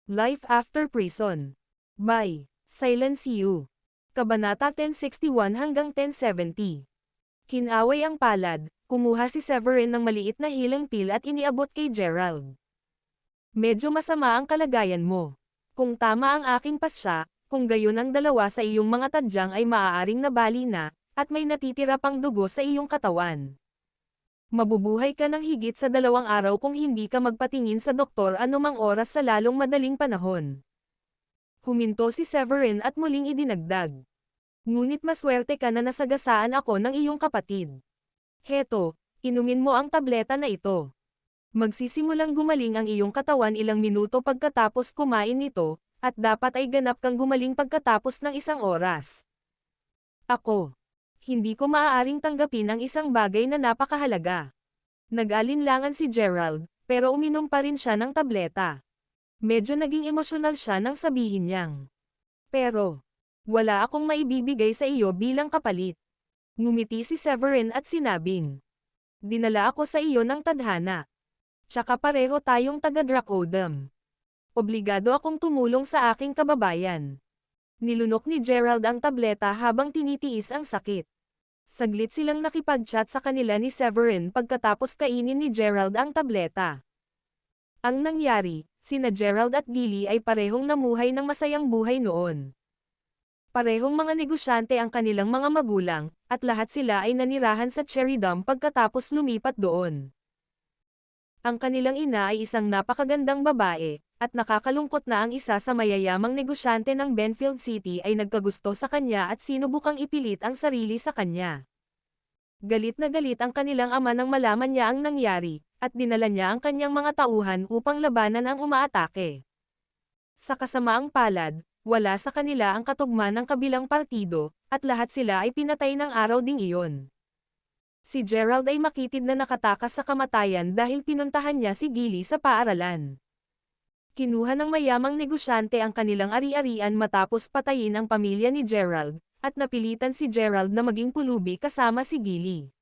Life After Prison. By Silence You. Kabanata 1061 hanggang 1070. Kinaway ang palad, kumuha si Severin ng maliit na healing pill at iniabot kay Gerald. Medyo masama ang kalagayan mo. Kung tama ang aking pasya, kung gayon ang dalawa sa iyong mga tadyang ay maaaring nabali na, at may natitira pang dugo sa iyong katawan. Mabubuhay ka ng higit sa 2 araw kung hindi ka magpatingin sa doktor anumang oras sa lalong madaling panahon. Huminto si Severin at muling idinagdag. Ngunit maswerte ka na nasagasaan ako ng iyong kapatid. Heto, inumin mo ang tableta na ito. Magsisimulang gumaling ang iyong katawan ilang minuto pagkatapos kumain nito, at dapat ay ganap kang gumaling pagkatapos ng 1 oras. Ako. Hindi ko maaaring tanggapin ang isang bagay na napakahalaga. Nag-alinlangan si Gerald, pero uminom pa rin siya ng tableta. Medyo naging emosyonal siya nang sabihin niyang, pero, wala akong maibibigay sa iyo bilang kapalit. Ngumiti si Severin at sinabing, dinala ako sa iyo ng tadhana. Tsaka pareho tayong taga-Dracodem. Obligado akong tumulong sa aking kababayan. Nilunok ni Gerald ang tableta habang tinitiis ang sakit. Saglit silang nakipag-chat sa kanila ni Severin pagkatapos kainin ni Gerald ang tableta. Ang nangyari, sina Gerald at Gilly ay parehong namuhay ng masayang buhay noon. Parehong mga negosyante ang kanilang mga magulang, at lahat sila ay nanirahan sa Cherrydom pagkatapos lumipat doon. Ang kanilang ina ay isang napakagandang babae, at nakakalungkot na ang isa sa mayayamang negosyante ng Benfield City ay nagkagusto sa kanya at sinubukang ipilit ang sarili sa kanya. Galit na galit ang kanilang ama nang malaman niya ang nangyari, at dinala niya ang kanyang mga tauhan upang labanan ang umaatake. Sa kasamaang palad, wala sa kanila ang katugma ng kabilang partido, at lahat sila ay pinatay ng araw ding iyon. Si Gerald ay makitid na nakatakas sa kamatayan dahil pinuntahan niya si Gilly sa paaralan. Kinuha ng mayamang negosyante ang kanilang ari-arian matapos patayin ang pamilya ni Gerald, at napilitan si Gerald na maging pulubi kasama si Gilly.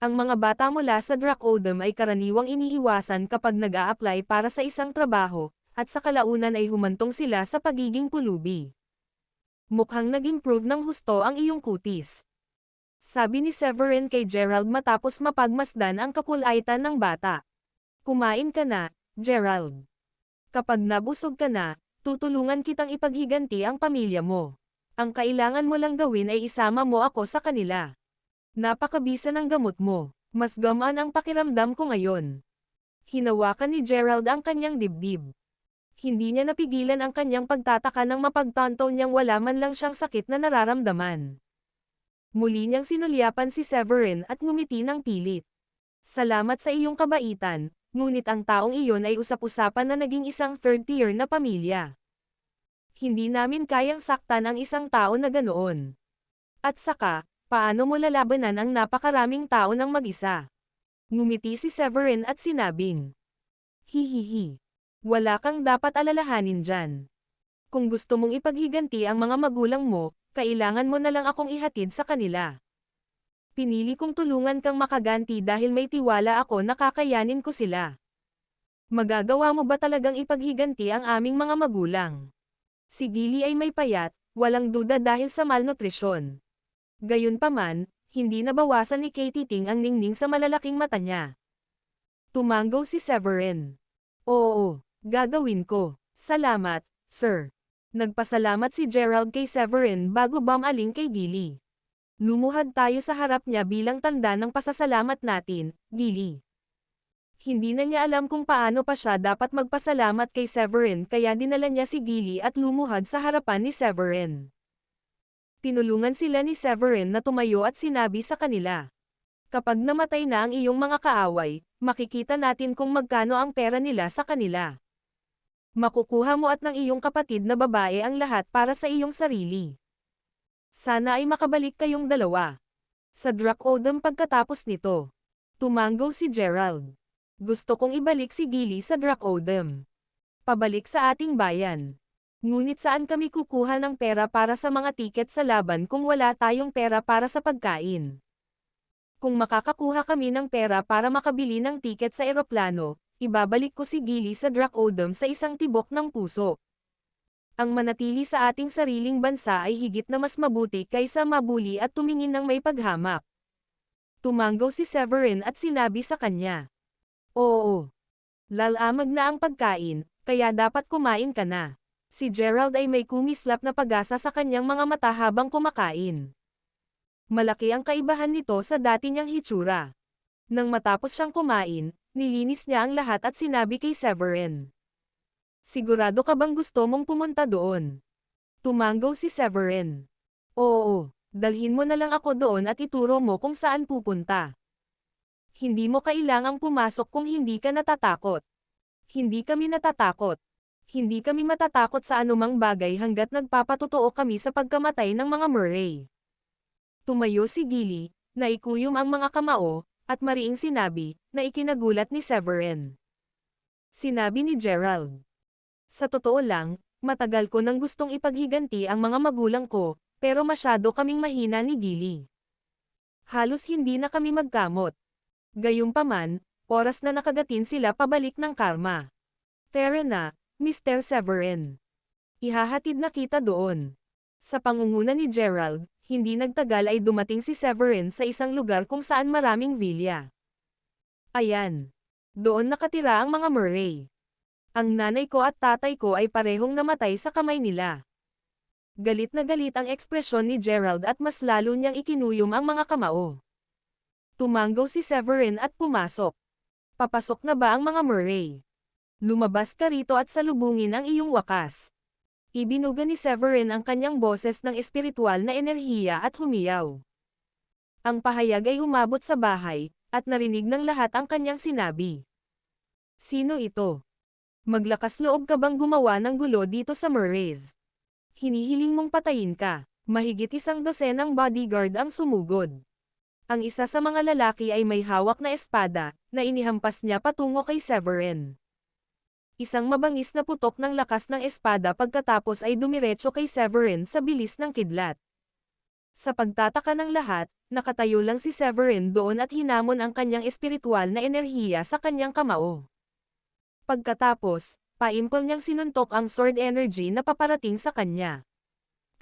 Ang mga bata mula sa Dracodem ay karaniwang iniiwasan kapag nag-a-apply para sa isang trabaho, at sa kalaunan ay humantong sila sa pagiging pulubi. Mukhang nag-improve ng husto ang iyong kutis. Sabi ni Severin kay Gerald matapos mapagmasdan ang kakulaitan ng bata. Kumain ka na, Gerald. Kapag nabusog ka na, tutulungan kitang ipaghiganti ang pamilya mo. Ang kailangan mo lang gawin ay isama mo ako sa kanila. Napakabisa ng gamot mo. Mas gamaan ang pakiramdam ko ngayon. Hinawakan ni Gerald ang kanyang dibdib. Hindi niya napigilan ang kanyang pagtataka nang mapagtanto niyang wala man lang siyang sakit na nararamdaman. Muli niyang sinulyapan si Severin at ngumiti ng pilit. Salamat sa iyong kabaitan. Ngunit ang taong iyon ay usap-usapan na naging isang third-tier na pamilya. Hindi namin kayang saktan ang isang tao na ganoon. At saka, paano mo lalabanan ang napakaraming tao ng mag-isa? Ngumiti si Severin at sinabing, hihihi. Wala kang dapat alalahanin dyan. Kung gusto mong ipaghiganti ang mga magulang mo, kailangan mo na lang akong ihatid sa kanila. Pinili kong tulungan kang makaganti dahil may tiwala ako na kakayanin ko sila. Magagawa mo ba talagang ipaghiganti ang aming mga magulang? Si Gilly ay may payat, walang duda dahil sa malnutrisyon. Gayunpaman, hindi nabawasan ni Katie Ting ang ningning sa malalaking mata niya. Tumanggaw si Severin. Oo, gagawin ko. Salamat, sir. Nagpasalamat si Gerald kay Severin bago bumaling kay Gilly. Lumuhad tayo sa harap niya bilang tanda ng pasasalamat natin, Gilly. Hindi na niya alam kung paano pa siya dapat magpasalamat kay Severin kaya dinala niya si Gilly at lumuhad sa harapan ni Severin. Tinulungan sila ni Severin na tumayo at sinabi sa kanila. Kapag namatay na ang iyong mga kaaway, makikita natin kung magkano ang pera nila sa kanila. Makukuha mo at ng iyong kapatid na babae ang lahat para sa iyong sarili. Sana ay makabalik kayong dalawa. Sa Dracodem pagkatapos nito. Tumanggaw si Gerald. Gusto kong ibalik si Gilly sa Dracodem. Pabalik sa ating bayan. Ngunit saan kami kukuha ng pera para sa mga tiket sa laban kung wala tayong pera para sa pagkain? Kung makakakuha kami ng pera para makabili ng tiket sa eroplano, ibabalik ko si Gili sa Drakodom sa isang tibok ng puso. Ang manatili sa ating sariling bansa ay higit na mas mabuti kaysa mabuli at tumingin ng may paghamak. Tumanggaw si Severin at sinabi sa kanya. Oo. Lalamag na ang pagkain, kaya dapat kumain ka na. Si Gerald ay may kumislap na pag-asa sa kanyang mga mata habang kumakain. Malaki ang kaibahan nito sa dati niyang hitsura. Nang matapos siyang kumain, nilinis niya ang lahat at sinabi kay Severin. Sigurado ka bang gusto mong pumunta doon? Tumanggaw si Severin. Oo, dalhin mo na lang ako doon at ituro mo kung saan pupunta. Hindi mo kailangang pumasok kung hindi ka natatakot. Hindi kami natatakot. Hindi kami matatakot sa anumang bagay hanggat nagpapatotoo kami sa pagkamatay ng mga Murray. Tumayo si Gili, naikuyom ang mga kamao, at mariing sinabi, na ikinagulat ni Severin. Sinabi ni Gerald. Sa totoo lang, matagal ko nang gustong ipaghiganti ang mga magulang ko, pero masyado kaming mahina ni Gili. Halos hindi na kami magkamot. Gayunpaman, oras na nakagatin sila pabalik ng karma. Tara na, Mr. Severin. Ihahatid na kita doon. Sa pangunguna ni Gerald, hindi nagtagal ay dumating si Severin sa isang lugar kung saan maraming vilya. Ayan. Doon nakatira ang mga Murray. Ang nanay ko at tatay ko ay parehong namatay sa kamay nila. Galit na galit ang ekspresyon ni Gerald at mas lalo niyang ikinuyom ang mga kamao. Tumanggaw si Severin at pumasok. Papasok na ba ang mga Murray? Lumabas ka rito at salubungin ang iyong wakas. Ibinuga ni Severin ang kanyang boses ng espiritual na enerhiya at humiyaw. Ang pahayag ay umabot sa bahay, at narinig ng lahat ang kanyang sinabi. Sino ito? Maglakas loob ka bang gumawa ng gulo dito sa Murrays? Hinihiling mong patayin ka. Mahigit 100 bodyguard ang sumugod. Ang isa sa mga lalaki ay may hawak na espada, na inihampas niya patungo kay Severin. Isang mabangis na putok ng lakas ng espada pagkatapos ay dumiretso kay Severin sa bilis ng kidlat. Sa pagtataka ng lahat, nakatayo lang si Severin doon at hinamon ang kanyang espiritual na enerhiya sa kanyang kamao. Pagkatapos, paimpol niyang sinuntok ang sword energy na paparating sa kanya.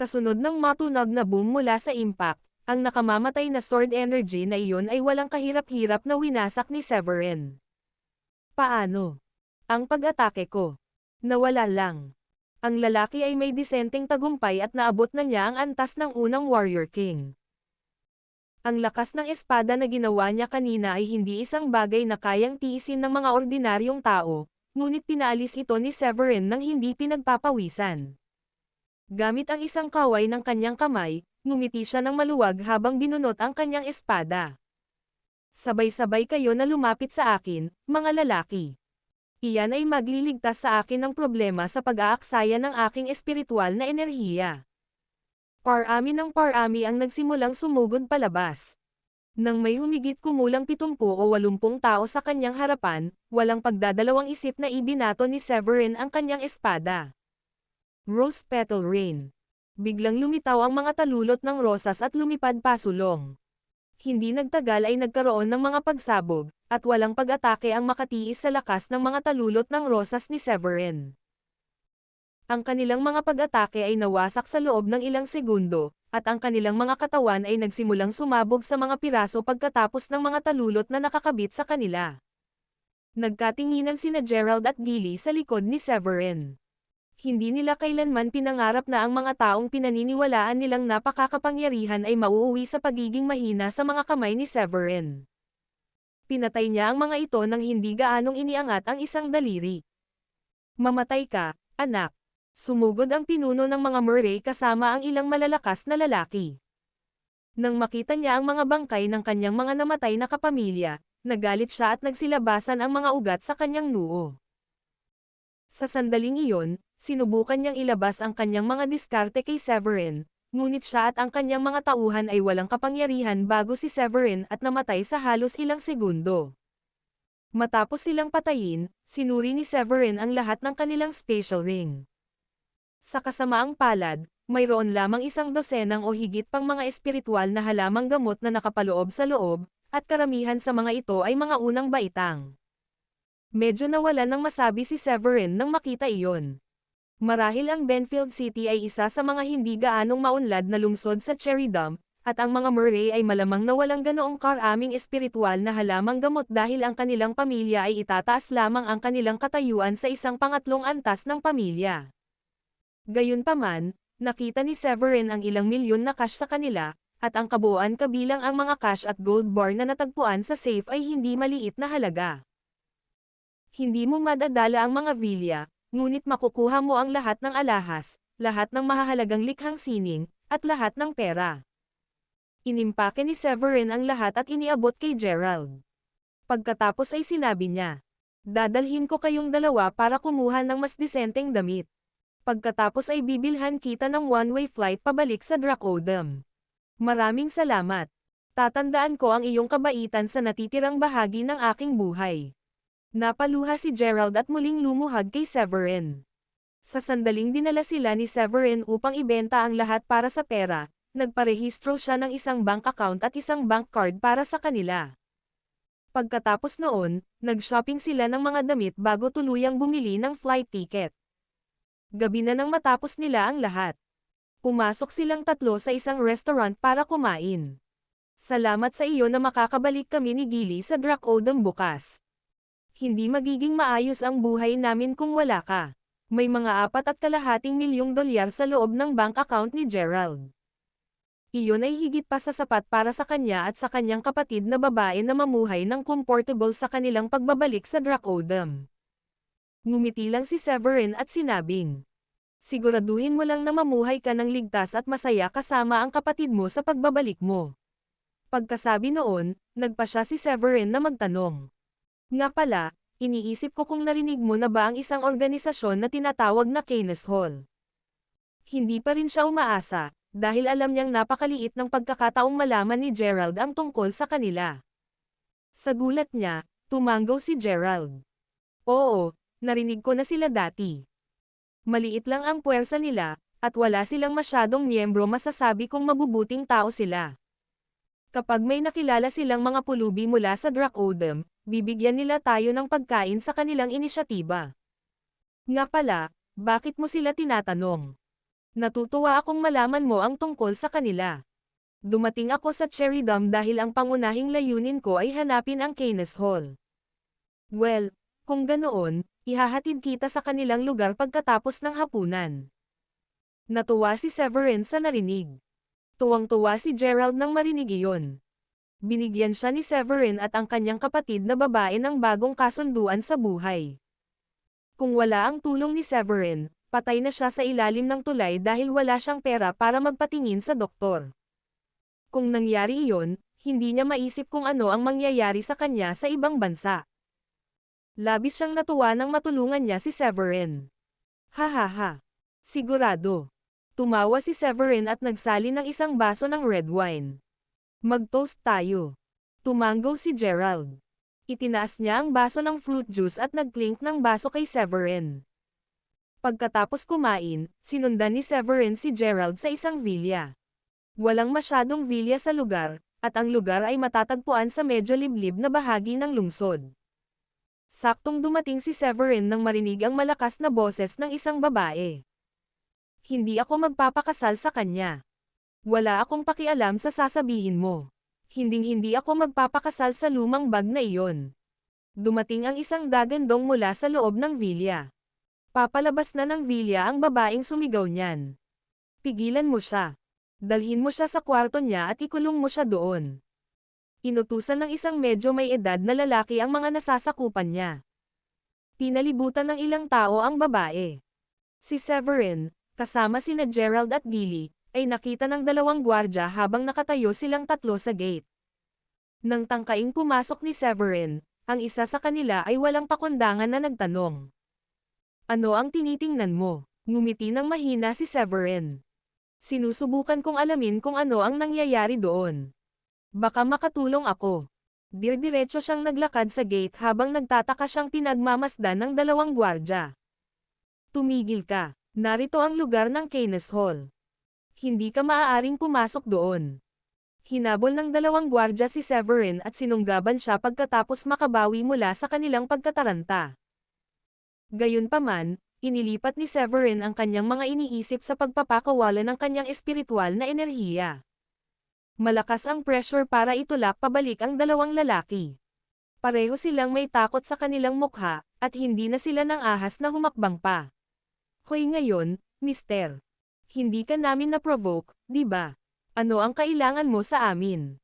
Kasunod ng matunog na boom mula sa impact, ang nakamamatay na sword energy na iyon ay walang kahirap-hirap na winasak ni Severin. Paano? Ang pag-atake ko. Nawala lang. Ang lalaki ay may disenteng tagumpay at naabot na niya ang antas ng unang Warrior King. Ang lakas ng espada na ginawa niya kanina ay hindi isang bagay na kayang tiisin ng mga ordinaryong tao, ngunit pinaalis ito ni Severin nang hindi pinagpapawisan. Gamit ang isang kaway ng kanyang kamay, ngumiti siya ng maluwag habang binunot ang kanyang espada. Sabay-sabay kayo na lumapit sa akin, mga lalaki. Iyan ay magliligtas sa akin ng problema sa pag-aaksaya ng aking espiritual na enerhiya. Parami ng parami ang nagsimulang sumugod palabas. Nang may humigit kumulang 70 o 80 tao sa kanyang harapan, walang pagdadalawang isip na ibinato ni Severin ang kanyang espada. Rose Petal Rain. Biglang lumitaw ang mga talulot ng rosas at lumipad pasulong. Hindi nagtagal ay nagkaroon ng mga pagsabog, at walang pag-atake ang makatiis sa lakas ng mga talulot ng rosas ni Severin. Ang kanilang mga pag-atake ay nawasak sa loob ng ilang segundo, at ang kanilang mga katawan ay nagsimulang sumabog sa mga piraso pagkatapos ng mga talulot na nakakabit sa kanila. Nagkatinginan sina Gerald at Gili sa likod ni Severin. Hindi nila kailanman pinangarap na ang mga taong pinaniniwalaan nilang napakakapangyarihan ay mauuwi sa pagiging mahina sa mga kamay ni Severin. Pinatay niya ang mga ito nang hindi gaanong iniangat ang isang daliri. Mamatay ka, anak. Sumugod ang pinuno ng mga Murray kasama ang ilang malalakas na lalaki. Nang makita niya ang mga bangkay ng kanyang mga namatay na kapamilya, nagalit siya at nagsilabasan ang mga ugat sa kanyang noo. Sa sandaling iyon, sinubukan niyang ilabas ang kanyang mga diskarte kay Severin, ngunit siya at ang kanyang mga tauhan ay walang kapangyarihan bago si Severin at namatay sa halos ilang segundo. Matapos silang patayin, sinuri ni Severin ang lahat ng kanilang spatial ring. Sa kasamaang palad, mayroon lamang 100 o higit pang mga espiritual na halamang gamot na nakapaloob sa loob, at karamihan sa mga ito ay mga unang baitang. Medyo nawalan ng masabi si Severin nang makita iyon. Marahil ang Benfield City ay isa sa mga hindi gaanong maunlad na lungsod sa Cherrydom, at ang mga Murray ay malamang na walang ganoong karaming espiritual na halamang gamot dahil ang kanilang pamilya ay itataas lamang ang kanilang katayuan sa isang pangatlong antas ng pamilya. Gayunpaman, nakita ni Severin ang ilang milyon na cash sa kanila, at ang kabuuan kabilang ang mga cash at gold bar na natagpuan sa safe ay hindi maliit na halaga. Hindi mo madadala ang mga villa, ngunit makukuha mo ang lahat ng alahas, lahat ng mahahalagang likhang sining, at lahat ng pera. Inimpake ni Severin ang lahat at iniabot kay Gerald. Pagkatapos ay sinabi niya, "Dadalhin ko kayong dalawa para kumuha ng mas disenteng damit. Pagkatapos ay bibilhan kita ng one-way flight pabalik sa Dracodem. Maraming salamat. Tatandaan ko ang iyong kabaitan sa natitirang bahagi ng aking buhay." Napaluha si Gerald at muling lumuhad kay Severin. Sa sandaling dinala sila ni Severin upang ibenta ang lahat para sa pera, nagparehistro siya ng isang bank account at isang bank card para sa kanila. Pagkatapos noon, nag-shopping sila ng mga damit bago tuluyang bumili ng flight ticket. Gabi na nang matapos nila ang lahat. Pumasok silang tatlo sa isang restaurant para kumain. "Salamat sa iyo na makakabalik kami ni Gilly sa Dracodem bukas. Hindi magiging maayos ang buhay namin kung wala ka." May mga $4.2 milyong sa loob ng bank account ni Gerald. Iyon ay higit pa sa sapat para sa kanya at sa kanyang kapatid na babae na mamuhay ng comfortable sa kanilang pagbabalik sa Dracodem. Ngumiti lang si Severin at sinabing, "Siguraduhin mo lang na mamuhay ka ng ligtas at masaya kasama ang kapatid mo sa pagbabalik mo." Pagkasabi noon, nagpa siya si Severin na magtanong, "Nga pala, iniisip ko kung narinig mo na ba ang isang organisasyon na tinatawag na Keynes Hall." Hindi pa rin siya umaasa, dahil alam niyang napakaliit ng pagkakataong malaman ni Gerald ang tungkol sa kanila. Sa gulat niya, tumanggaw si Gerald. "Oo, narinig ko na sila dati. Maliit lang ang puwersa nila, at wala silang masyadong miyembro, masasabi kong mabubuting tao sila. Kapag may nakilala silang mga pulubi mula sa Dracodem, bibigyan nila tayo ng pagkain sa kanilang inisyatiba." "Nga pala, bakit mo sila tinatanong? Natutuwa akong malaman mo ang tungkol sa kanila. Dumating ako sa Cherrydom dahil ang pangunahing layunin ko ay hanapin ang Keynes Hall." "Well, kung ganoon, ihahatid kita sa kanilang lugar pagkatapos ng hapunan." Natuwa si Severin sa narinig. Tuwang-tuwa si Gerald nang marinig iyon. Binigyan siya ni Severin at ang kanyang kapatid na babae ng bagong kasunduan sa buhay. Kung wala ang tulong ni Severin, patay na siya sa ilalim ng tulay dahil wala siyang pera para magpatingin sa doktor. Kung nangyari iyon, hindi niya maisip kung ano ang mangyayari sa kanya sa ibang bansa. Labis siyang natuwa nang matulungan niya si Severin. "Ha. Sigurado." Tumawa si Severin at nagsali ng isang baso ng red wine. "Mag-toast tayo." Tumanggaw si Gerald. Itinaas niya ang baso ng fruit juice at nag-clink ng baso kay Severin. Pagkatapos kumain, sinundan ni Severin si Gerald sa isang villa. Walang masyadong villa sa lugar, at ang lugar ay matatagpuan sa medyo liblib na bahagi ng lungsod. Saktong dumating si Severin nang marinig ang malakas na boses ng isang babae. "Hindi ako magpapakasal sa kanya. Wala akong pakialam sa sasabihin mo. Hinding-hindi ako magpapakasal sa lumang bag na iyon." Dumating ang isang dagandong mula sa loob ng villa. Papalabas na ng villa ang babaeng sumigaw niyan. "Pigilan mo siya. Dalhin mo siya sa kwarto niya at ikulong mo siya doon." Inutusan ng isang medyo may edad na lalaki ang mga nasasakupan niya. Pinalibutan ng ilang tao ang babae. Si Severin, kasama sina Gerald at Gilly, ay nakita ng dalawang gwardya habang nakatayo silang tatlo sa gate. Nang tangkaing pumasok ni Severin, ang isa sa kanila ay walang pakundangan na nagtanong, "Ano ang tinitingnan mo?" Ngumiti ng mahina si Severin. "Sinusubukan kong alamin kung ano ang nangyayari doon. Baka makatulong ako." Dir-diretso siyang naglakad sa gate habang nagtataka siyang pinagmamasdan ng dalawang gwardya. "Tumigil ka. Narito ang lugar ng Keynes Hall. Hindi ka maaaring pumasok doon." Hinabol ng dalawang gwardya si Severin at sinunggaban siya pagkatapos makabawi mula sa kanilang pagkataranta. Gayunpaman, inilipat ni Severin ang kanyang mga iniisip sa pagpapakawala ng kanyang espiritual na enerhiya. Malakas ang pressure para itulak pabalik ang dalawang lalaki. Pareho silang may takot sa kanilang mukha, at hindi na sila nang ahas na humakbang pa. Hoy ngayon, mister. Hindi ka namin na-provoke, di ba? Ano ang kailangan mo sa amin?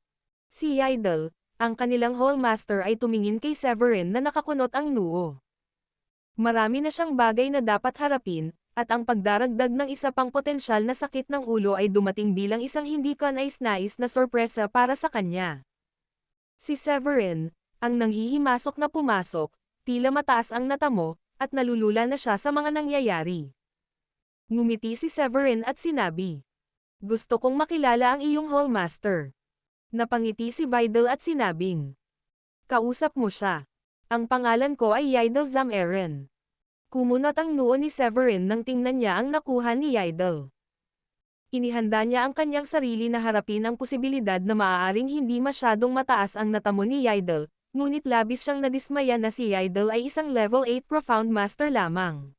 Si Idol, ang kanilang hallmaster ay tumingin kay Severin na nakakunot ang noo. Marami na siyang bagay na dapat harapin, at ang pagdaragdag ng isa pang potensyal na sakit ng ulo ay dumating bilang isang hindi kanais-nais na sorpresa para sa kanya. Si Severin, ang nanghihimasok na pumasok, tila mataas ang natamo, at nalulula na siya sa mga nangyayari. Ngumiti si Severin at sinabi, "Gusto kong makilala ang iyong hallmaster." Napangiti si Vidal at sinabing, "Kausap mo siya. Ang pangalan ko ay Yidel Zameren." Kumunot ang noo ni Severin nang tingnan niya ang nakuha ni Yidel. Inihanda niya ang kanyang sarili na harapin ang posibilidad na maaaring hindi masyadong mataas ang natamo ni Yidel, ngunit labis siyang nadismaya na si Yidel ay isang level 8 Profound Master lamang.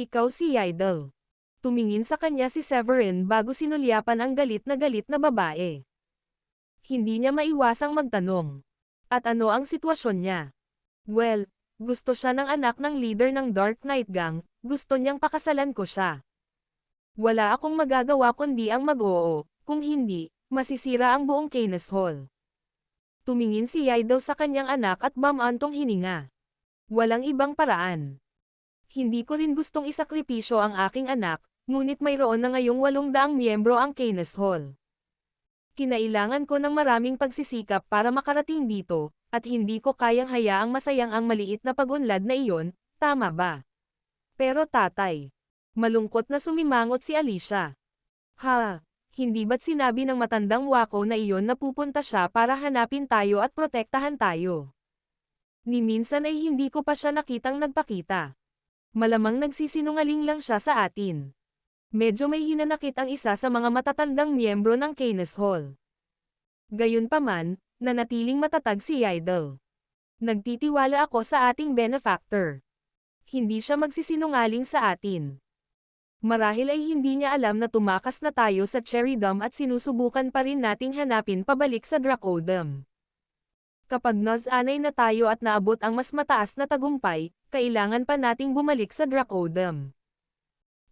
"Ikaw si Yidel." Tumingin sa kanya si Severin bago sinulyapan ang galit na babae. Hindi niya maiwasang magtanong. At ano ang sitwasyon niya? Well, gusto siya ng anak ng leader ng Dark Knight Gang, gusto niyang pakasalan ko siya. Wala akong magagawa kundi ang mag-oo, kung hindi, masisira ang buong Canis Hall. Tumingin si Yidel sa kanyang anak at bumantong hininga. Walang ibang paraan. Hindi ko rin gustong isakripisyo ang aking anak, ngunit mayroon na ngayong 800 miyembro ang Canis Hall. Kinailangan ko ng maraming pagsisikap para makarating dito, at hindi ko kayang hayaang masayang ang maliit na pag-unlad na iyon, tama ba? Pero tatay. Malungkot na sumimangot si Alicia. Ha, hindi ba't sinabi ng matandang wako na iyon na pupunta siya para hanapin tayo at protektahan tayo? Ni minsan ay hindi ko pa siya nakitang nagpakita. Malamang nagsisinungaling lang siya sa atin. Medyo may hinanakit ang isa sa mga matatandang miyembro ng Canis Hall. Gayunpaman, nanatiling matatag si Yidel. Nagtitiwala ako sa ating benefactor. Hindi siya magsisinungaling sa atin. Marahil ay hindi niya alam na tumakas na tayo sa Cherrydom at sinusubukan pa rin nating hanapin pabalik sa Dracodom. Kapag nasanay na tayo at naabot ang mas mataas na tagumpay, kailangan pa nating bumalik sa Dracodom.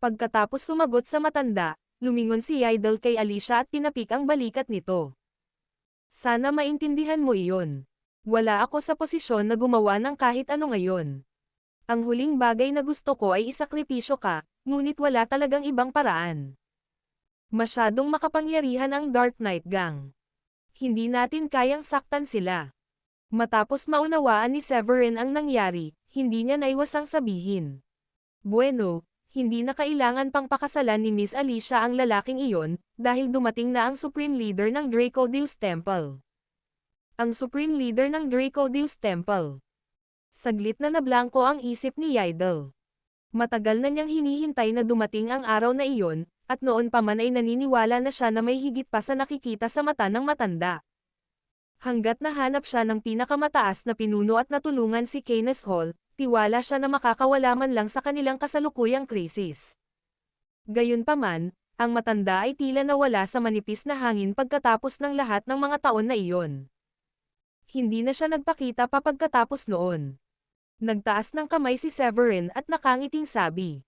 Pagkatapos sumagot sa matanda, lumingon si Yidel kay Alicia at tinapik ang balikat nito. Sana maintindihan mo iyon. Wala ako sa posisyon na gumawa ng kahit ano ngayon. Ang huling bagay na gusto ko ay isakripisyo ka, ngunit wala talagang ibang paraan. Masyadong makapangyarihan ang Dark Knight Gang. Hindi natin kayang saktan sila. Matapos maunawaan ni Severin ang nangyari, hindi niya naiwasang sabihin. Bueno, hindi na kailangan pang pakasalan ni Miss Alicia ang lalaking iyon, dahil dumating na ang Supreme Leader ng Dracodeus Temple. Ang Supreme Leader ng Dracodeus Temple. Saglit na nablangko ang isip ni Yidel. Matagal na niyang hinihintay na dumating ang araw na iyon, at noon pa man ay naniniwala na siya na may higit pa sa nakikita sa mata ng matanda. Hanggat nahanap siya ng pinakamataas na pinuno at natulungan si Canis Hall, tiwala siya na makakawala man lang sa kanilang kasalukuyang krisis. Gayunpaman, ang matanda ay tila nawala sa manipis na hangin pagkatapos ng lahat ng mga taon na iyon. Hindi na siya nagpakita pa pagkatapos noon. Nagtaas ng kamay si Severin at nakangiting sabi.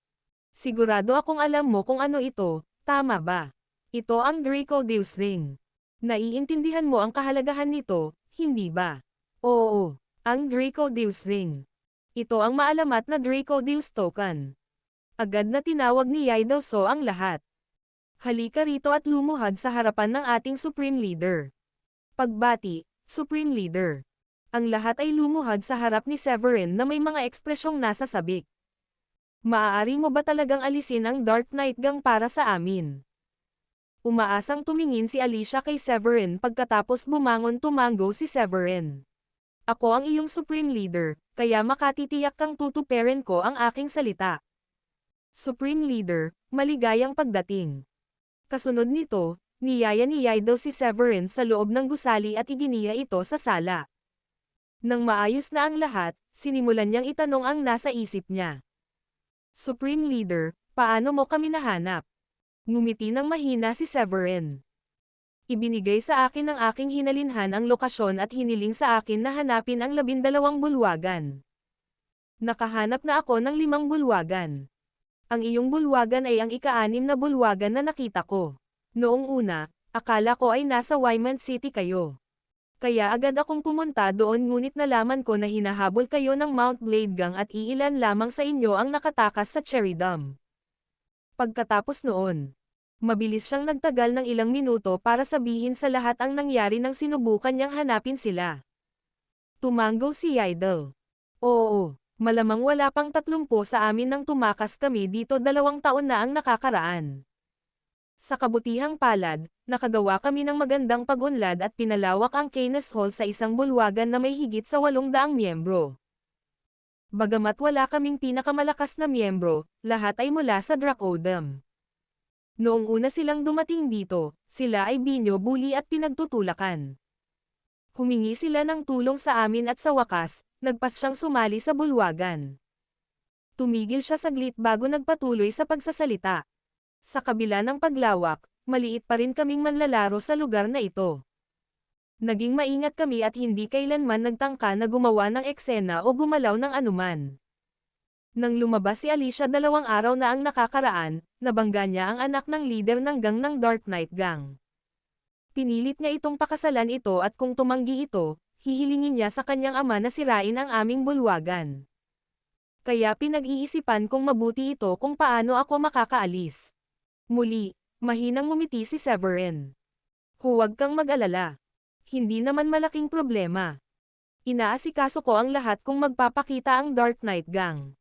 Sigurado akong alam mo kung ano ito, tama ba? Ito ang Dracodeus Ring. Naiintindihan mo ang kahalagahan nito, hindi ba? Oo, ang Dracodeus Ring. Ito ang maalamat na Dracodeus Token. Agad na tinawag ni Yidel So ang lahat. Halika rito at lumuhad sa harapan ng ating Supreme Leader. Pagbati, Supreme Leader. Ang lahat ay lumuhad sa harap ni Severin na may mga ekspresyong nasa sabik. Maaari mo ba talagang alisin ang Dark Knight Gang para sa amin? Umaasang tumingin si Alicia kay Severin pagkatapos bumangon tumango si Severin. Ako ang iyong Supreme Leader, kaya makatitiyak kang tutuperin ko ang aking salita. Supreme Leader, maligayang pagdating. Kasunod nito, Niyaya ni Yaidel si Severin sa loob ng gusali at iginiya ito sa sala. Nang maayos na ang lahat, sinimulan niyang itanong ang nasa isip niya. Supreme Leader, paano mo kami nahanap? Ngumiti ng mahina si Severin. Ibinigay sa akin ng aking hinalinhan ang lokasyon at hiniling sa akin na hanapin ang 12 bulwagan. Nakahanap na ako ng 5 bulwagan. Ang iyong bulwagan ay ang ika-6 na bulwagan na nakita ko. Noong una, akala ko ay nasa Wyman City kayo. Kaya agad akong pumunta doon ngunit nalaman ko na hinahabol kayo ng Mount Blade Gang at iilan lamang sa inyo ang nakatakas sa Cherry Dam. Pagkatapos noon, mabilis siyang nagtagal ng ilang minuto para sabihin sa lahat ang nangyari nang sinubukan niyang hanapin sila. Tumango si Yaidel. Oo, malamang wala pang 30 sa amin nang tumakas kami dito 2 taon na ang nakakaraan. Sa kabutihang palad, nakagawa kami ng magandang pag-unlad at pinalawak ang Keynes Hall sa isang bulwagan na may higit sa 800 miyembro. Bagamat wala kaming pinakamalakas na miyembro, lahat ay mula sa Dracodem. Noong una silang dumating dito, sila ay binyo-bully at pinagtutulakan. Humingi sila ng tulong sa amin at sa wakas, nagpas siyang sumali sa bulwagan. Tumigil siya saglit bago nagpatuloy sa pagsasalita. Sa kabila ng paglawak, maliit pa rin kaming manlalaro sa lugar na ito. Naging maingat kami at hindi kailanman nagtangka na gumawa ng eksena o gumalaw ng anuman. Nang lumabas si Alicia 2 araw na ang nakakaraan, nabangga niya ang anak ng leader ng gang ng Dark Knight Gang. Pinilit niya itong pakasalan ito at kung tumanggi ito, hihilingin niya sa kanyang ama na sirain ang aming bulwagan. Kaya pinag-iisipan kong mabuti ito kung paano ako makakaalis. Muli, mahinang ngumiti si Severin. Huwag kang mag-alala. Hindi naman malaking problema. Inaasikaso ko ang lahat kung magpapakita ang Dark Knight Gang.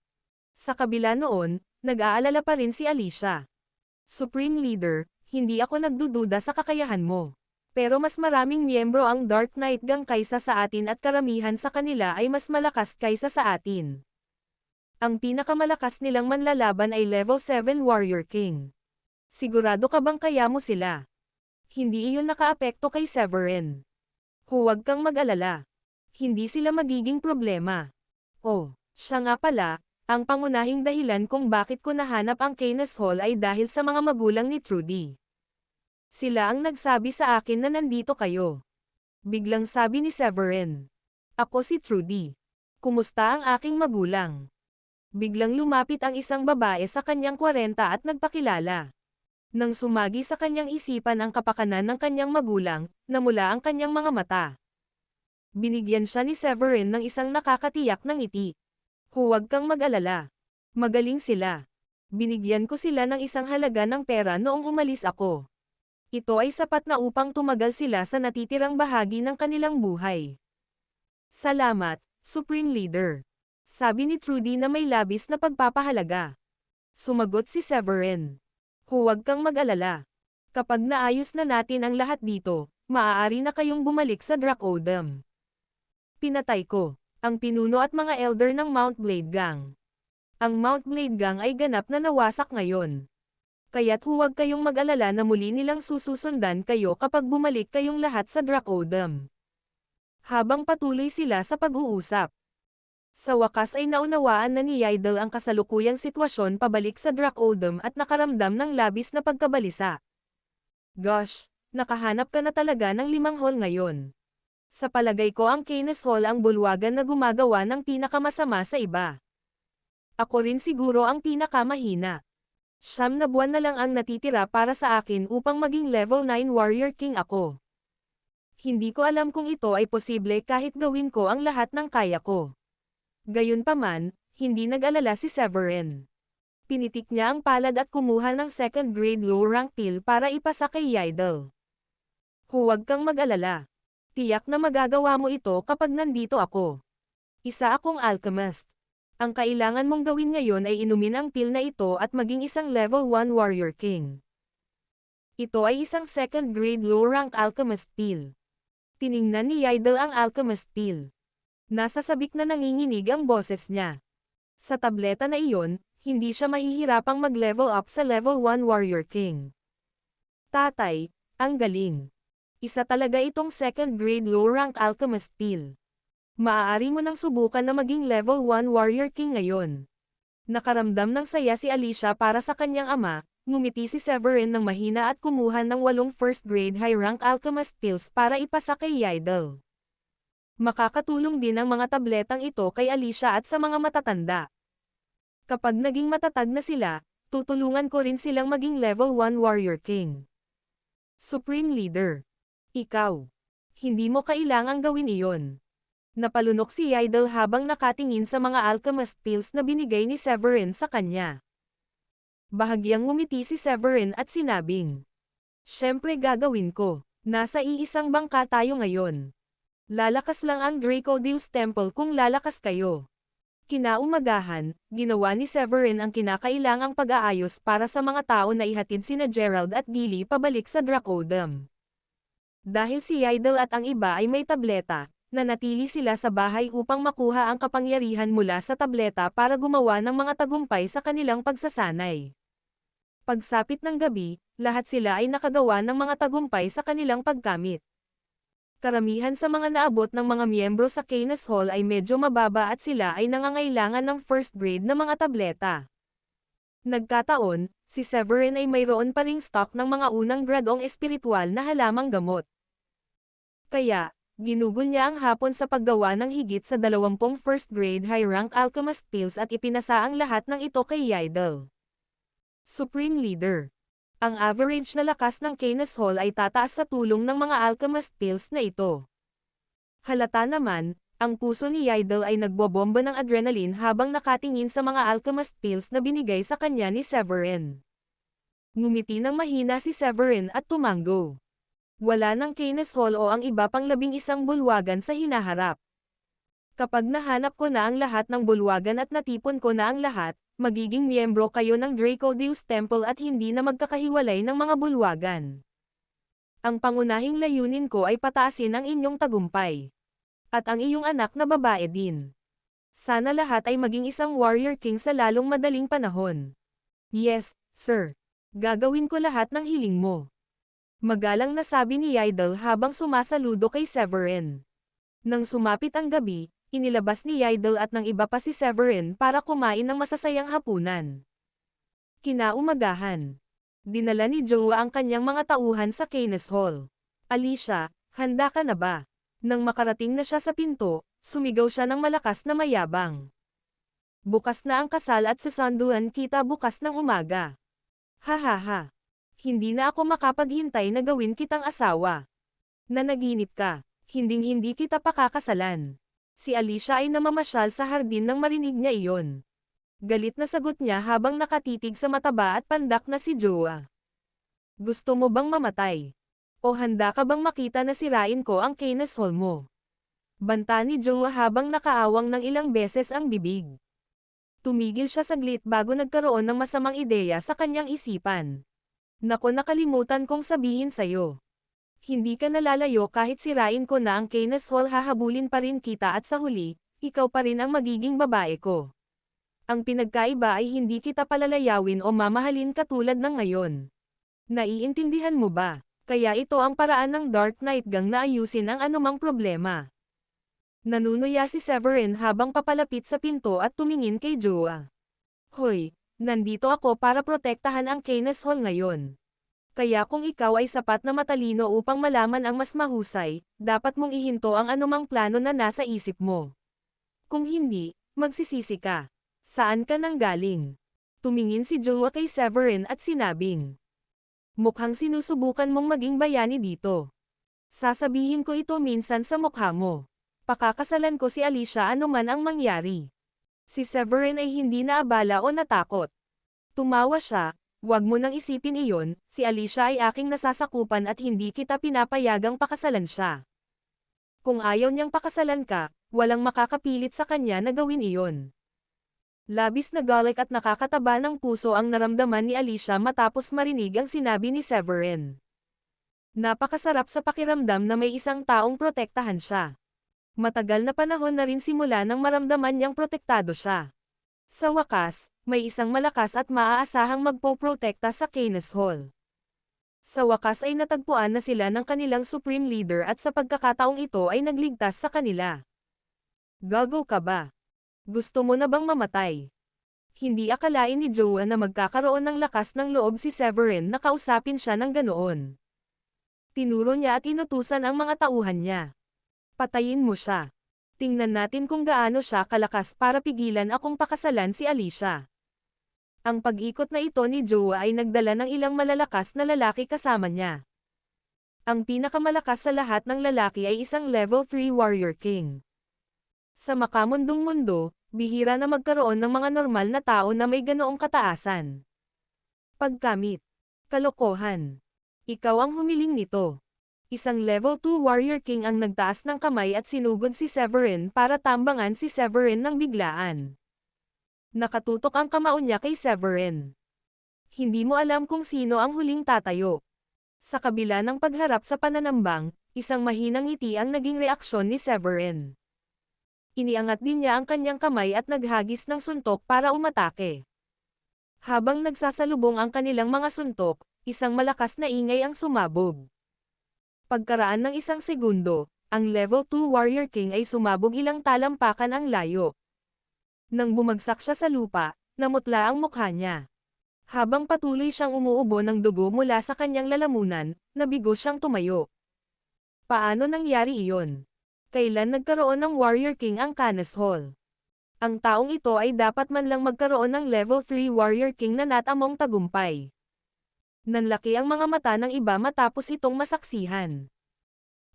Sa kabila noon, nag-aalala pa rin si Alicia. Supreme Leader, hindi ako nagdududa sa kakayahan mo. Pero mas maraming miyembro ang Dark Knight Gang kaysa sa atin at karamihan sa kanila ay mas malakas kaysa sa atin. Ang pinakamalakas nilang manlalaban ay Level 7 Warrior King. Sigurado ka bang kaya mo sila? Hindi iyon nakaapekto kay Severin. Huwag kang mag-alala. Hindi sila magiging problema. Oh, siya nga pala, ang pangunahing dahilan kung bakit ko nahanap ang Keynes Hall ay dahil sa mga magulang ni Trudy. Sila ang nagsabi sa akin na nandito kayo. Biglang sabi ni Severin. Ako si Trudy. Kumusta ang aking magulang? Biglang lumapit ang isang babae sa kanyang 40 at nagpakilala. Nang sumagi sa kanyang isipan ang kapakanan ng kanyang magulang, namula ang kanyang mga mata. Binigyan siya ni Severin ng isang nakakatiyak na ngiti. Huwag kang mag-alala. Magaling sila. Binigyan ko sila ng isang halaga ng pera noong umalis ako. Ito ay sapat na upang tumagal sila sa natitirang bahagi ng kanilang buhay. Salamat, Supreme Leader. Sabi ni Trudy na may labis na pagpapahalaga. Sumagot si Severin. Huwag kang mag-alala. Kapag naayos na natin ang lahat dito, maaari na kayong bumalik sa Dracodem. Pinatay ko ang pinuno at mga elder ng Mount Blade Gang. Ang Mount Blade Gang ay ganap na nawasak ngayon. Kaya't huwag kayong mag-alala na muli nilang sususundan kayo kapag bumalik kayong lahat sa Dracodem. Habang patuloy sila sa pag-uusap. Sa wakas ay naunawaan na ni Yaidel ang kasalukuyang sitwasyon pabalik sa Dracodem at nakaramdam ng labis na pagkabalisa. Gosh, nakahanap ka na talaga ng 5 hall ngayon. Sa palagay ko ang Keynes Hall ang bulwagan na gumagawa ng pinakamasama sa iba. Ako rin siguro ang pinakamahina. 9 na buwan na lang ang natitira para sa akin upang maging level 9 Warrior King ako. Hindi ko alam kung ito ay posible kahit gawin ko ang lahat ng kaya ko. Gayunpaman, hindi nag-alala si Severin. Pinitik niya ang palad at kumuha ng 2nd grade low rank pill para ipasa kay Yaidel. Huwag kang mag-alala. Tiyak na magagawa mo ito kapag nandito ako. Isa akong alchemist. Ang kailangan mong gawin ngayon ay inumin ang pill na ito at maging isang level 1 warrior king. Ito ay isang 2nd grade low rank alchemist pill. Tiningnan ni Yaidel ang alchemist pill. Nasa sabik na nanginginig ang boses niya. Sa tableta na iyon, hindi siya mahihirapang mag-level up sa level 1 Warrior King. Tatay, Ang galing. Isa talaga itong second grade low rank alchemist pill. Maaari mo nang subukan na maging level 1 warrior king ngayon. Nakaramdam ng saya si Alicia para sa kanyang ama, ngumiti si Severin ng mahina at kumuha ng 8 first grade high rank alchemist pills para ipasa kay Yaedel. Makakatulong din ang mga tabletang ito kay Alicia at sa mga matatanda. Kapag naging matatag na sila, tutulungan ko rin silang maging level 1 warrior king. Supreme Leader. Ikaw. Hindi mo kailangang gawin iyon. Napalunok si Yaedel habang nakatingin sa mga alchemist pills na binigay ni Severin sa kanya. Bahagyang ngumiti si Severin at sinabing, "Siyempre gagawin ko. Nasa iisang bangka tayo ngayon. Lalakas lang ang Dracodeus Temple kung lalakas kayo." Kinaumagahan, ginawa ni Severin ang kinakailangang pag-aayos para sa mga tao na ihatid sina Gerald at Gilly pabalik sa Dracodem. Dahil si Yaedel at ang iba ay may tableta, nanatili sila sa bahay upang makuha ang kapangyarihan mula sa tableta para gumawa ng mga tagumpay sa kanilang pagsasanay. Pagsapit ng gabi, lahat sila ay nakagawa ng mga tagumpay sa kanilang pagkamit. Karamihan sa mga naabot ng mga miyembro sa Canis Hall ay medyo mababa at sila ay nangangailangan ng first grade na mga tableta. Nagkataon, si Severin ay mayroon pa ring stock ng mga unang gradong espiritual na halamang gamot. Kaya, ginugol niya ang hapon sa paggawa ng higit sa 20 first grade high rank alchemist pills at ipinasa ang lahat ng ito kay Yaedel. Supreme Leader. Ang average na lakas ng Canis Hall ay tataas sa tulong ng mga alchemist pills na ito. Halata naman, ang puso ni Yaedel ay nagbobomba ng adrenaline habang nakatingin sa mga alchemist pills na binigay sa kanya ni Severin. Ngumiti ng mahina si Severin at tumango. Wala ng Canis Hall o ang iba pang 11 bulwagan sa hinaharap. Kapag nahanap ko na ang lahat ng bulwagan at natipon ko na ang lahat, magiging miyembro kayo ng Dracodeus Temple at hindi na magkakahiwalay ng mga bulwagan. Ang pangunahing layunin ko ay pataasin ang inyong tagumpay. At ang iyong anak na babae din. Sana lahat ay maging isang warrior king sa lalong madaling panahon. Yes, sir. Gagawin ko lahat ng hiling mo. Magalang na sabi ni Yaedel habang sumasaludo kay Severin. Nang sumapit ang gabi, inilabas ni Yaedel at ng iba pa si Severin para kumain ng masasayang hapunan. Kinaumagahan. Dinala ni Joa ang kanyang mga tauhan sa Canis Hall. Alicia, handa ka na ba? Nang makarating na siya sa pinto, sumigaw siya ng malakas na mayabang. Bukas na ang kasal at sa sanduan kita bukas ng umaga. Hahaha. Hindi na ako makapaghintay na gawin kitang asawa. Nanaginip ka. Hinding-hindi kita pakakasalan. Si Alicia ay namamasyal sa hardin nang marinig niya iyon. Galit na sagot niya habang nakatitig sa mataba at pandak na si Joa. Gusto mo bang mamatay? O handa ka bang makita na sirain ko ang Canis Hall mo? Banta ni Joa habang nakaawang ng ilang beses ang bibig. Tumigil siya saglit bago nagkaroon ng masamang ideya sa kanyang isipan. Nako, nakalimutan kong sabihin sa'yo. Hindi ka nalalayo kahit sirain ko na ang Canis Hall, hahabulin pa rin kita at sa huli, ikaw pa rin ang magiging babae ko. Ang pinagkaiba ay hindi kita palalayawin o mamahalin katulad ng ngayon. Naiintindihan mo ba? Kaya ito ang paraan ng Dark Knight gang na ayusin ang anumang problema. Nanunuya si Severin habang papalapit sa pinto at tumingin kay Joa. Hoy, nandito ako para protektahan ang Canis Hall ngayon. Kaya kung ikaw ay sapat na matalino upang malaman ang mas mahusay, dapat mong ihinto ang anumang plano na nasa isip mo. Kung hindi, magsisisi ka. Saan ka nanggaling? Tumingin si Joa kay Severin at sinabing, mukhang sinusubukan mong maging bayani dito. Sasabihin ko ito minsan sa mukha mo. Pakakasalan ko si Alicia anuman ang mangyari. Si Severin ay hindi naabala o natakot. Tumawa siya, wag mo nang isipin iyon, si Alicia ay aking nasasakupan at hindi kita pinapayagang pakasalan siya. Kung ayaw niyang pakasalan ka, walang makakapilit sa kanya na gawin iyon. Labis na galit at nakakataba ng puso ang naramdaman ni Alicia matapos marinig ang sinabi ni Severin. Napakasarap sa pakiramdam na may isang taong protektahan siya. Matagal na panahon na rin simula nang maramdaman niyang protektado siya. Sa wakas, may isang malakas at maaasahang magpoprotekta sa Canis Hall. Sa wakas ay natagpuan na sila ng kanilang Supreme Leader at sa pagkakataong ito ay nagligtas sa kanila. Gago ka ba? Gusto mo na bang mamatay? Hindi akalain ni Joa na magkakaroon ng lakas ng loob si Severin na kausapin siya ng ganoon. Tinuro niya at inutusan ang mga tauhan niya. Patayin mo siya. Tingnan natin kung gaano siya kalakas para pigilan akong pakasalan si Alicia. Ang pag-ikot na ito ni Joa ay nagdala ng ilang malalakas na lalaki kasama niya. Ang pinakamalakas sa lahat ng lalaki ay isang level 3 Warrior King. Sa makamundong mundo, bihira na magkaroon ng mga normal na tao na may ganoong kataasan. Pagkamit. Kalokohan. Ikaw ang humiling nito. Isang level 2 Warrior King ang nagtaas ng kamay at sinugod si Severin para tambangan si Severin ng biglaan. Nakatutok ang kamao niya kay Severin. Hindi mo alam kung sino ang huling tatayo. Sa kabila ng pagharap sa pananambang, isang mahinang ngiti ang naging reaksyon ni Severin. Iniangat din niya ang kanyang kamay at naghagis ng suntok para umatake. Habang nagsasalubong ang kanilang mga suntok, isang malakas na ingay ang sumabog. Pagkaraan ng isang segundo, ang level 2 Warrior King ay sumabog ilang talampakan ang layo. Nang bumagsak siya sa lupa, namutla ang mukha niya. Habang patuloy siyang umuubo ng dugo mula sa kanyang lalamunan, nabigo siyang tumayo. Paano nangyari iyon? Kailan nagkaroon ng Warrior King ang Canes Hall? Ang taong ito ay dapat man lang magkaroon ng level 3 Warrior King na natamong tagumpay. Nanlaki ang mga mata ng iba matapos itong masaksihan.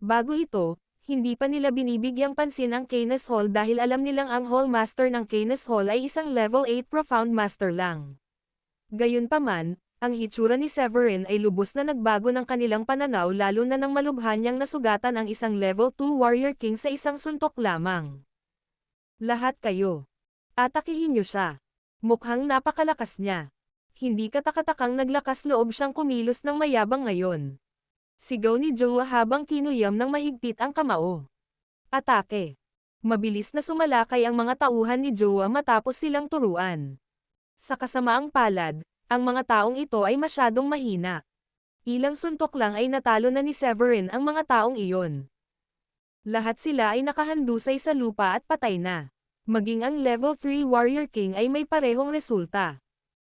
Bago ito, hindi pa nila binibigyang pansin ang Canes Hall dahil alam nilang ang Hall Master ng Canes Hall ay isang level 8 Profound Master lang. Gayunpaman, ang hitsura ni Severin ay lubos na nagbago ng kanilang pananaw lalo na nang malubhan niyang nasugatan ang isang level 2 Warrior King sa isang suntok lamang. Lahat kayo. Atakihin niyo siya. Mukhang napakalakas niya. Hindi katakatakang naglakas loob siyang kumilos ng mayabang ngayon. Sigaw ni Joa habang kinuyam ng mahigpit ang kamao. Atake. Mabilis na sumalakay ang mga tauhan ni Joa matapos silang turuan. Sa kasamaang palad, ang mga taong ito ay masyadong mahina. Ilang suntok lang ay natalo na ni Severin ang mga taong iyon. Lahat sila ay nakahandusay sa lupa at patay na. Maging ang level 3 Warrior King ay may parehong resulta.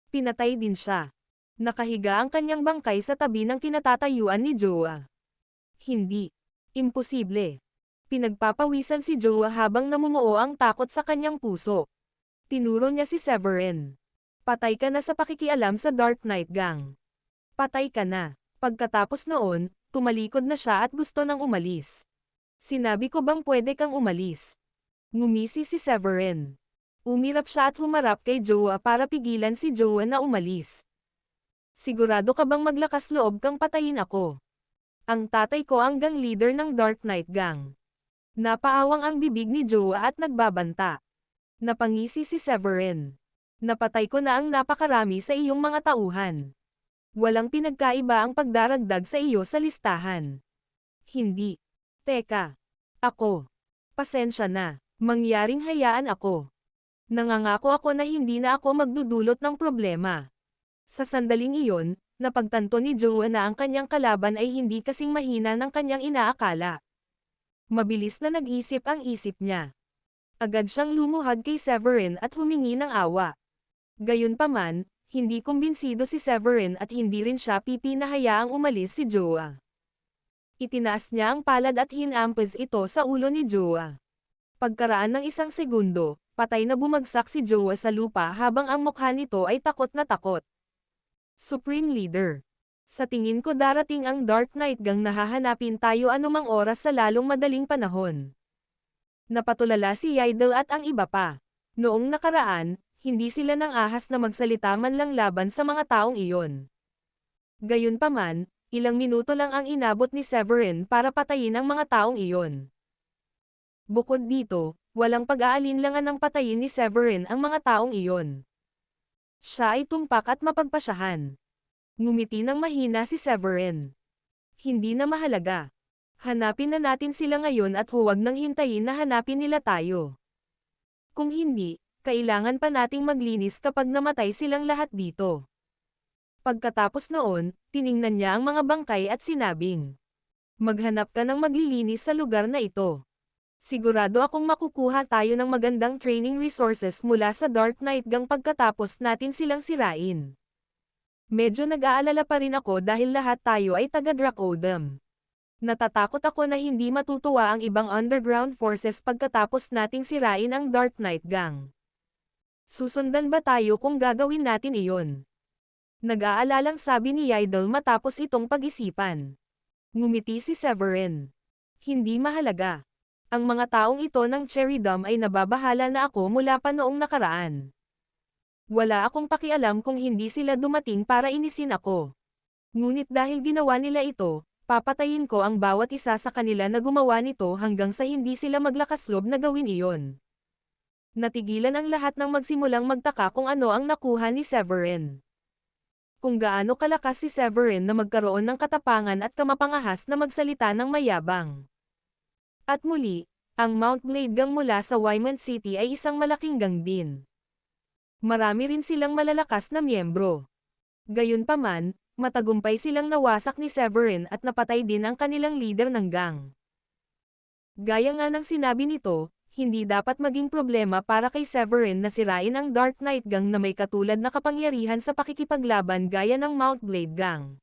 Pinatay din siya. Nakahiga ang kanyang bangkay sa tabi ng kinatatayuan ni Joa. Hindi. Imposible. Pinagpapawisan si Joa habang namumuo ang takot sa kanyang puso. Tinuro niya si Severin. Patay ka na sa pakikialam sa Dark Knight Gang. Patay ka na. Pagkatapos noon, tumalikod na siya at gusto nang umalis. Sinabi ko bang pwede kang umalis? Ngumisi si Severin. Umirap siya at humarap kay Joa para pigilan si Joa na umalis. Sigurado ka bang maglakas loob kang patayin ako? Ang tatay ko ang gang leader ng Dark Knight Gang. Napaawang ang bibig ni Joa at nagbabanta. Napangisi si Severin. Napatay ko na ang napakarami sa iyong mga tauhan. Walang pinagkaiba ang pagdaragdag sa iyo sa listahan. Hindi. Teka. Ako. Pasensya na. Mangyaring hayaan ako. Nangangako ako na hindi na ako magdudulot ng problema. Sa sandaling iyon, napagtanto ni Joa na ang kanyang kalaban ay hindi kasing mahina ng kanyang inaakala. Mabilis na nag-isip ang isip niya. Agad siyang lumuhad kay Severin at humingi ng awa. Gayunpaman, hindi kumbinsido si Severin at hindi rin siya pipinahayaang umalis si Joa. Itinaas niya ang palad at hinampas ito sa ulo ni Joa. Pagkaraan ng isang segundo, patay na bumagsak si Joa sa lupa habang ang mukha nito ay takot na takot. Supreme Leader. Sa tingin ko darating ang Dark Knight Gang na hahanapin tayo anumang oras sa lalong madaling panahon. Napatulala si Yaidel at ang iba pa. Noong nakaraan, hindi sila nang ahas na magsalita man lang laban sa mga taong iyon. Gayunpaman, ilang minuto lang ang inabot ni Severin para patayin ang mga taong iyon. Bukod dito, walang pag-aalinlangan ng patayin ni Severin ang mga taong iyon. Siya ay tumpak at mapagpasyahan. Ngumiti ng mahina si Severin. Hindi na mahalaga. Hanapin na natin sila ngayon at huwag nang hintayin na hanapin nila tayo. Kung hindi, kailangan pa nating maglinis kapag namatay silang lahat dito. Pagkatapos noon, tiningnan niya ang mga bangkay at sinabing, maghanap ka ng maglilinis sa lugar na ito. Sigurado akong makukuha tayo ng magandang training resources mula sa Dark Knight Gang pagkatapos natin silang sirain. Medyo nag-aalala pa rin ako dahil lahat tayo ay taga Dracodem. Natatakot ako na hindi matutuwa ang ibang underground forces pagkatapos nating sirain ang Dark Knight Gang. Susundan ba tayo kung gagawin natin iyon? Nag-aalalang sabi ni Idol matapos itong pag-isipan. Ngumiti si Severin. Hindi mahalaga. Ang mga taong ito ng Cherrydom ay nababahala na ako mula pa noong nakaraan. Wala akong pakialam kung hindi sila dumating para inisin ako. Ngunit dahil ginawa nila ito, papatayin ko ang bawat isa sa kanila na gumawa nito hanggang sa hindi sila maglakasloob na gawin iyon. Natigilan ang lahat nang magsimulang magtaka kung ano ang nakuha ni Severin. Kung gaano kalakas si Severin na magkaroon ng katapangan at kamapangahas na magsalita ng mayabang. At muli, ang Mount Blade Gang mula sa Wyman City ay isang malaking gang din. Marami rin silang malalakas na miyembro. Gayunpaman, matagumpay silang nawasak ni Severin at napatay din ang kanilang leader ng gang. Gaya nga ng sinabi nito, hindi dapat maging problema para kay Severin na sirain ang Dark Knight Gang na may katulad na kapangyarihan sa pakikipaglaban gaya ng Mount Blade Gang.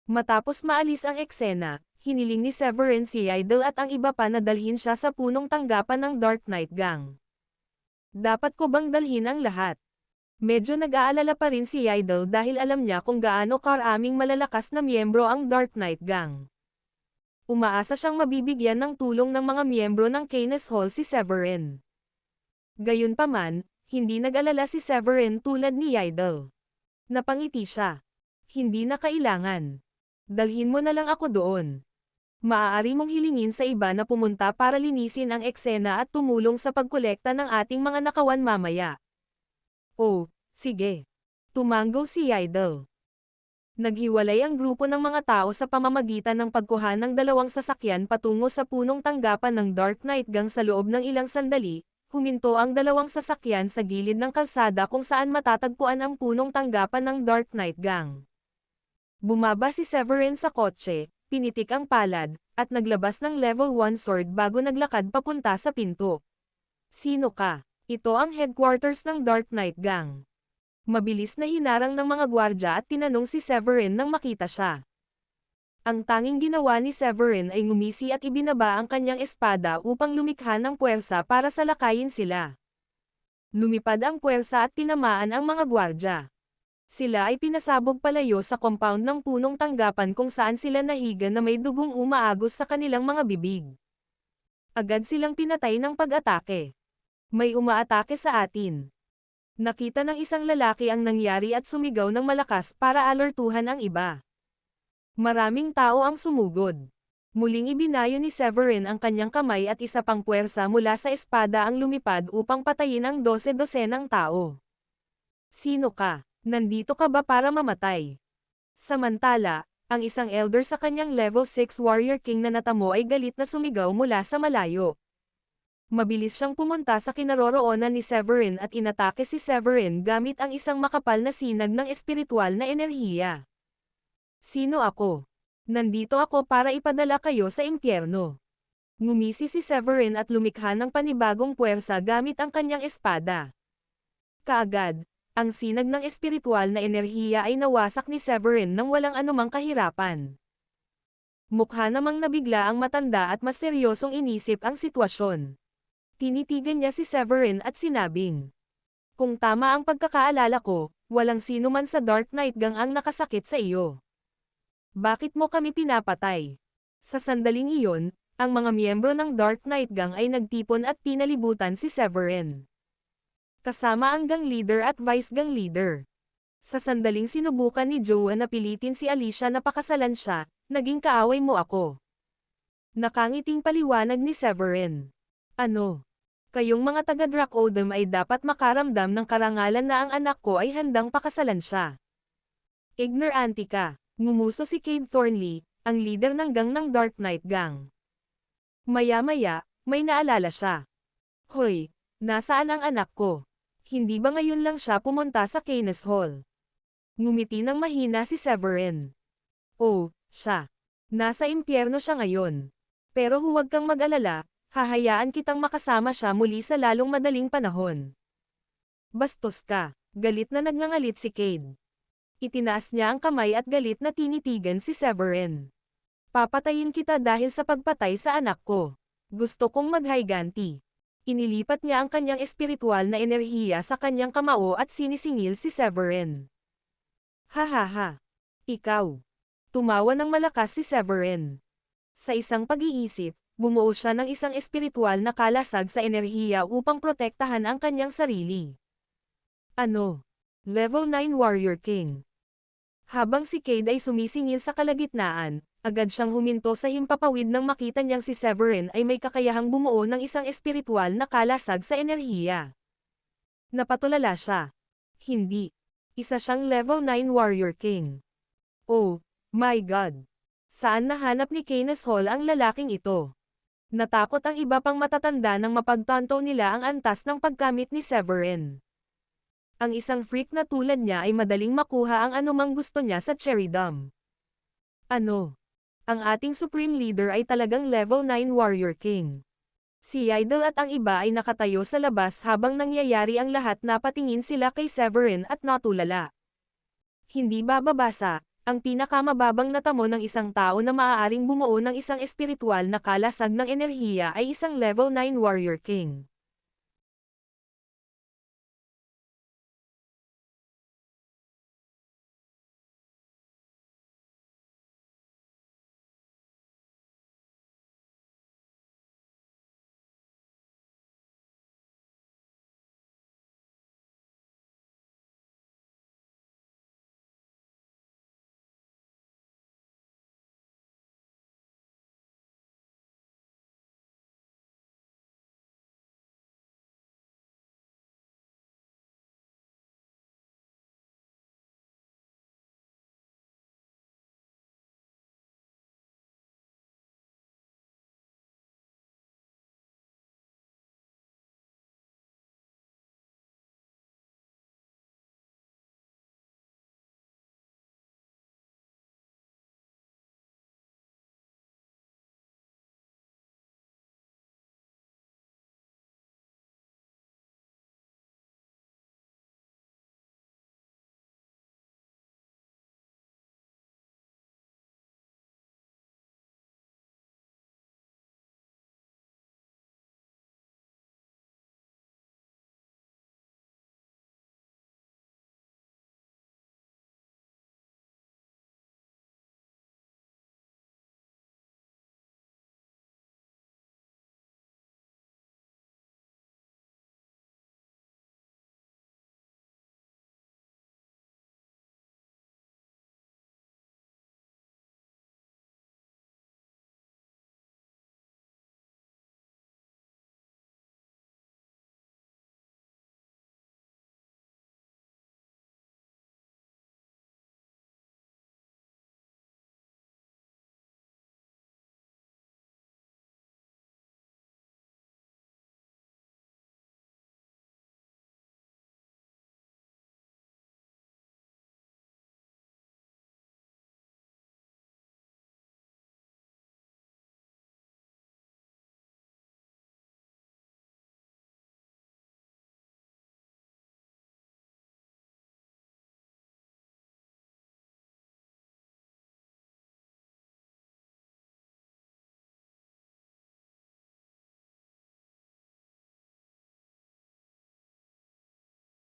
Matapos maalis ang eksena, hiniling ni Severin si Idol at ang iba pa na dalhin siya sa punong tanggapan ng Dark Knight Gang. Dapat ko bang dalhin ang lahat? Medyo nag-aalala pa rin si Idol dahil alam niya kung gaano karaming malalakas na miyembro ang Dark Knight Gang. Umaasa siyang mabibigyan ng tulong ng mga miyembro ng Keynes Hall si Severin. Gayunpaman, hindi nag-alala si Severin tulad ni Idol. Napangiti siya. Hindi na kailangan. Dalhin mo na lang ako doon. Maaari mong hilingin sa iba na pumunta para linisin ang eksena at tumulong sa pagkolekta ng ating mga nakawan mamaya. Oh, sige. Tumango si Idol. Naghiwalay ang grupo ng mga tao sa pamamagitan ng pagkuha ng dalawang sasakyan patungo sa punong tanggapan ng Dark Knight Gang sa loob ng ilang sandali, huminto ang dalawang sasakyan sa gilid ng kalsada kung saan matatagpuan ang punong tanggapan ng Dark Knight Gang. Bumaba si Severin sa kotse, pinitik ang palad, at naglabas ng level 1 sword bago naglakad papunta sa pinto. Sino ka? Ito ang headquarters ng Dark Knight Gang. Mabilis na hinarang ng mga gwardya at tinanong si Severin nang makita siya. Ang tanging ginawa ni Severin ay ngumisi at ibinaba ang kanyang espada upang lumikha ng puwersa para salakayin sila. Lumipad ang puwersa at tinamaan ang mga gwardya. Sila ay pinasabog palayo sa compound ng punong tanggapan kung saan sila nahiga na may dugong umaagos sa kanilang mga bibig. Agad silang pinatay ng pag-atake. May umaatake sa atin. Nakita ng isang lalaki ang nangyari at sumigaw ng malakas para alertuhan ang iba. Maraming tao ang sumugod. Muling ibinayo ni Severin ang kanyang kamay at isa pang puwersa mula sa espada ang lumipad upang patayin ang 12-dosenang tao. Sino ka? Nandito ka ba para mamatay? Samantala, ang isang elder sa kanyang level 6 warrior king na natamo ay galit na sumigaw mula sa malayo. Mabilis siyang pumunta sa kinaroroonan ni Severin at inatake si Severin gamit ang isang makapal na sinag ng espiritual na enerhiya. Sino ako? Nandito ako para ipadala kayo sa impyerno. Ngumisi si Severin at lumikha ng panibagong puwersa gamit ang kanyang espada. Kaagad, ang sinag ng espiritual na enerhiya ay nawasak ni Severin nang walang anumang kahirapan. Mukha namang nabigla ang matanda at mas seryosong inisip ang sitwasyon. Tinitigan niya si Severin at sinabing, kung tama ang pagkakaalala ko, walang sino man sa Dark Knight Gang ang nakasakit sa iyo. Bakit mo kami pinapatay? Sa sandaling iyon, ang mga miyembro ng Dark Knight Gang ay nagtipon at pinalibutan si Severin. Kasama ang gang leader at vice gang leader. Sa sandaling sinubukan ni Joe na pilitin si Alicia na pakasalan siya, naging kaaway mo ako. Nakangiting paliwanag ni Severin. Ano? Kayong mga taga-Dracodem ay dapat makaramdam ng karangalan na ang anak ko ay handang pakasalan siya. Ignorante ka, ngumuso si Cade Thornley, ang leader ng gang ng Dark Knight Gang. Maya-maya, may naalala siya. Hoy, nasaan ang anak ko? Hindi ba ngayon lang siya pumunta sa Keynes Hall? Ngumiti ng mahina si Severin. Oh, siya. Nasa impyerno siya ngayon. Pero huwag kang mag-alala, hahayaan kitang makasama siya muli sa lalong madaling panahon. Bastos ka. Galit na nagngangalit si Cade. Itinaas niya ang kamay at galit na tinitigan si Severin. Papatayin kita dahil sa pagpatay sa anak ko. Gusto kong maghayganti. Inilipat niya ang kanyang espiritual na enerhiya sa kanyang kamao at sinisingil si Severin. Hahaha. Ikaw. Tumawa ng malakas si Severin. Sa isang pag-iisip, bumuo siya ng isang espiritual na kalasag sa enerhiya upang protektahan ang kanyang sarili. Ano? Level 9 Warrior King. Habang si Cade ay sumisingil sa kalagitnaan, agad siyang huminto sa himpapawid nang makita niyang si Severin ay may kakayahang bumuo ng isang espiritual na kalasag sa enerhiya. Napatulala siya. Hindi. Isa siyang level 9 Warrior King. Oh, my God. Saan nahanap ni Canis Hall ang lalaking ito? Natakot ang iba pang matatanda nang mapagtanto nila ang antas ng pagkamit ni Severin. Ang isang freak na tulad niya ay madaling makuha ang anumang gusto niya sa Cherrydom. Ano? Ang ating Supreme Leader ay talagang level 9 Warrior King. Si Idol at ang iba ay nakatayo sa labas habang nangyayari ang lahat, napatingin sila kay Severin at natulala. Hindi bababasa, ang pinakamababang natamo ng isang tao na maaaring bumuo ng isang espiritual na kalasag ng enerhiya ay isang level 9 Warrior King.